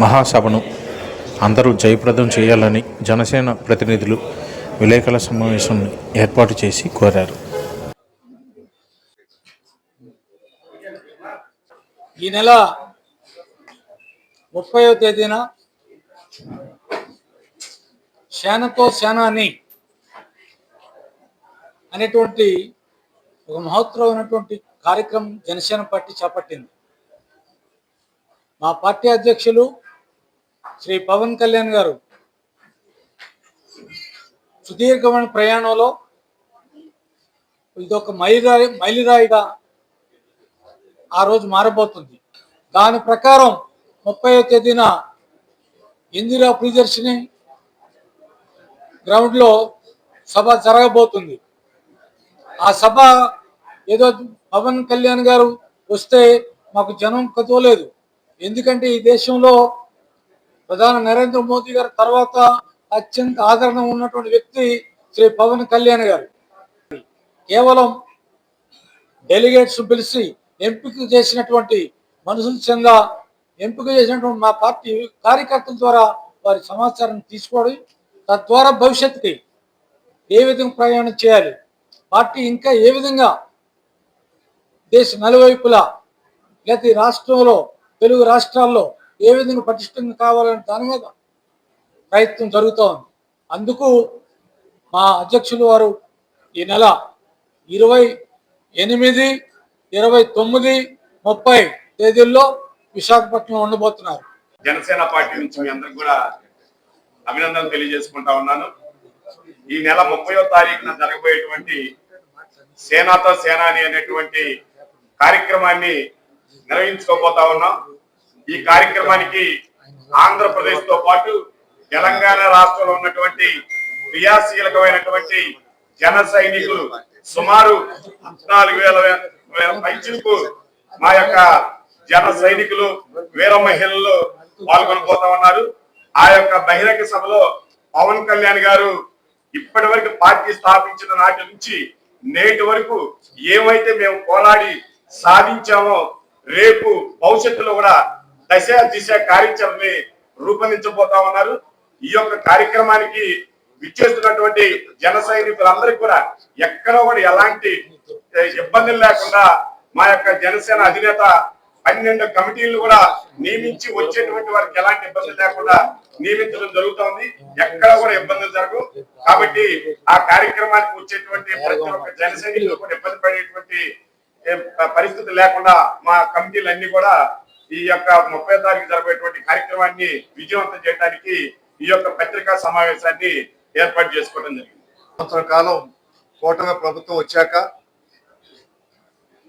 మహాసభను అందరూ జయప్రదం చేయాలని జనసేన ప్రతినిధులు విలేకరుల సమావేశం ఏర్పాటు చేసి కోరారు. ఈ నెల 30వ తేదీన సేనతో సేనాని అనేటువంటి ఒక మహోత్తరమైనటువంటి కార్యక్రమం జనసేన పార్టీ చేపట్టింది. మా పార్టీ అధ్యక్షులు శ్రీ పవన్ కళ్యాణ్ గారు సుదీర్ఘమైన ప్రయాణంలో ఇదొక మైలురాయిగా ఆ రోజు మారబోతుంది. దాని ప్రకారం 30వ తేదీన ఇందిరా ప్రియదర్శిని గ్రౌండ్లో సభ జరగబోతుంది. ఆ సభ ఏదో పవన్ కళ్యాణ్ గారు వస్తే మాకు జనం కదవలేదు. ఎందుకంటే ఈ దేశంలో ప్రధాని నరేంద్ర మోదీ గారి తర్వాత అత్యంత ఆదరణ ఉన్నటువంటి వ్యక్తి శ్రీ పవన్ కళ్యాణ్ గారు. కేవలం డెలిగేట్స్ పిలిచి ఎంపిక చేసినటువంటి మనుషుల చెంద ఎంపిక చేసినటువంటి మా పార్టీ కార్యకర్తల ద్వారా వారి సమాచారం తీసుకోవడం, తద్వారా భవిష్యత్తుకి ఏ విధంగా ప్రయాణం చేయాలి, పార్టీ ఇంకా ఏ విధంగా దేశ నలువైపులా లేకపోతే రాష్ట్రంలో తెలుగు రాష్ట్రాల్లో ఏ విధంగా పటిష్టంగా కావాలని దాని మీద ప్రయత్నం జరుగుతూ ఉంది. అందుకు మా అధ్యక్షులు వారు ఈ నెల 28, 29, 30 తేదీల్లో విశాఖపట్నం ఉండబోతున్నారు. జనసేన పార్టీ నుంచి మీ అందరికి కూడా అభినందనలు తెలియజేసుకుంటా ఉన్నాను. ఈ నెల 30వ తారీఖున జరగబోయేటువంటి సేనాతో సేనాని అనేటువంటి కార్యక్రమాన్ని నిర్వహించుకోబోతా ఉన్నాం. ఈ కార్యక్రమానికి ఆంధ్రప్రదేశ్ తో పాటు తెలంగాణ రాష్ట్రంలో ఉన్నటువంటి క్రియాశీలకమైనటువంటి జన సైనికులు సుమారు 14,000 పైచిలకు మా యొక్క జన సైనికులు వీర మహిళలు పాల్గొనబోతా ఉన్నారు. ఆ యొక్క బహిరంగ సభలో పవన్ కళ్యాణ్ గారు ఇప్పటి వరకు పార్టీ స్థాపించిన నాటి నుంచి నేటి వరకు ఏమైతే మేము పోరాడి సాధించామో రేపు భవిష్యత్తులో కూడా దశ దిశ కార్యాచరణని రూపొందించబోతా ఉన్నారు. ఈ యొక్క కార్యక్రమానికి విచ్చేస్తున్నటువంటి జన సైనికులందరికీ కూడా ఎక్కడో కూడా ఎలాంటి ఇబ్బందులు లేకుండా మా యొక్క జనసేన అధినేత 12 కమిటీలు కూడా నియమించి వచ్చేటువంటి వారికి ఎలాంటి ఇబ్బందులు లేకుండా నియమించడం జరుగుతోంది. ఎక్కడ కూడా ఇబ్బందులు జరగవు. కాబట్టి ఆ కార్యక్రమానికి వచ్చేటువంటి ప్రతి ఒక్క జన సైనికులు కూడా ఇబ్బంది పడేటువంటి పరిస్థితి లేకుండా మా కమిటీలన్నీ కూడా ఈ యొక్క 30వ తారీఖు జరగబోయేటువంటి కార్యక్రమాన్ని విజయవంతం చేయడానికి ఈ యొక్క పత్రికా సమావేశాన్ని ఏర్పాటు చేసుకోవడం జరిగింది. సంవత్సర కాలం కూటమి ప్రభుత్వం వచ్చాక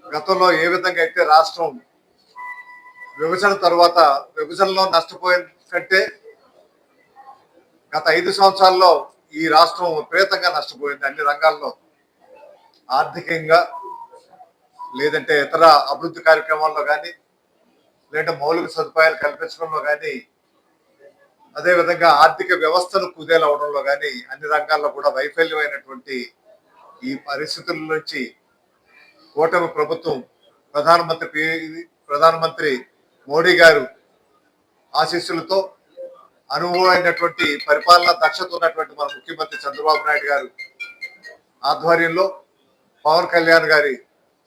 గతంలో ఏ విధంగా అయితే రాష్ట్రం విభజన తర్వాత విభజనలో నష్టపోయిన కంటే గత 5 సంవత్సరాల్లో ఈ రాష్ట్రం విపరీతంగా నష్టపోయింది. అన్ని రంగాల్లో ఆర్థికంగా, లేదంటే ఇతర అభివృద్ధి కార్యక్రమాల్లో కానీ, లేదంటే మౌలిక సదుపాయాలు కల్పించడంలో కానీ, అదేవిధంగా ఆర్థిక వ్యవస్థను కుదేలవడంలో కానీ అన్ని రంగాల్లో కూడా వైఫల్యమైనటువంటి ఈ పరిస్థితుల నుంచి కూటమి ప్రభుత్వం ప్రధానమంత్రి మోడీ గారు ఆశీస్సులతో అనుభవమైనటువంటి పరిపాలన దక్షత ఉన్నటువంటి మన ముఖ్యమంత్రి చంద్రబాబు నాయుడు గారు ఆధ్వర్యంలో పవన్ కళ్యాణ్ గారి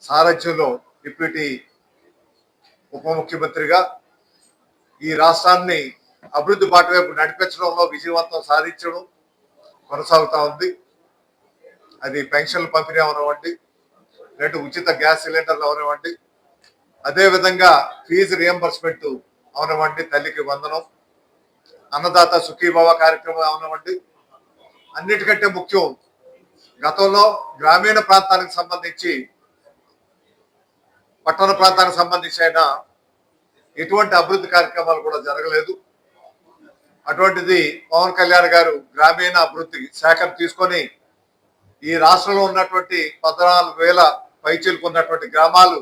సారథ్యంలో డిప్యూటీ ఉప ముఖ్యమంత్రిగా ఈ రాష్ట్రాన్ని అభివృద్ధి బాట వైపు నడిపించడంలో విజయవంతం సాధించడం కొనసాగుతూ ఉంది. అది పెన్షన్లు పంపిణీ అవనివ్వండి, లేదంటే ఉచిత గ్యాస్ సిలిండర్లు అవనివ్వండి, అదేవిధంగా ఫీజు రియంబర్స్మెంట్ అవనివ్వండి, తల్లికి వందనం, అన్నదాత సుఖీభవ కార్యక్రమం అవనివ్వండి. అన్నిటికంటే ముఖ్యం, గతంలో గ్రామీణ ప్రాంతానికి సంబంధించి పట్టణ ప్రాంతానికి సంబంధించి అయినా ఎటువంటి అభివృద్ధి కార్యక్రమాలు కూడా జరగలేదు. అటువంటిది పవన్ కళ్యాణ్ గారు గ్రామీణ అభివృద్ధి శాఖను తీసుకొని ఈ రాష్ట్రంలో ఉన్నటువంటి 14,000 పైచీలకు ఉన్నటువంటి గ్రామాలు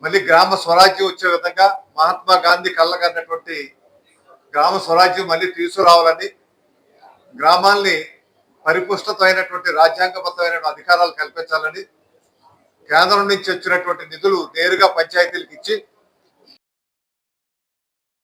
మళ్ళీ గ్రామ స్వరాజ్యం వచ్చే విధంగా మహాత్మా గాంధీ కళ్ళకన్నటువంటి గ్రామ స్వరాజ్యం మళ్ళీ తీసుకురావాలని, గ్రామాల్ని పరిపుష్టమైనటువంటి రాజ్యాంగబద్ధమైన అధికారాలు కల్పించాలని కేంద్రం నుంచి వచ్చినటువంటి నిధులు నేరుగా పంచాయతీలకు ఇచ్చి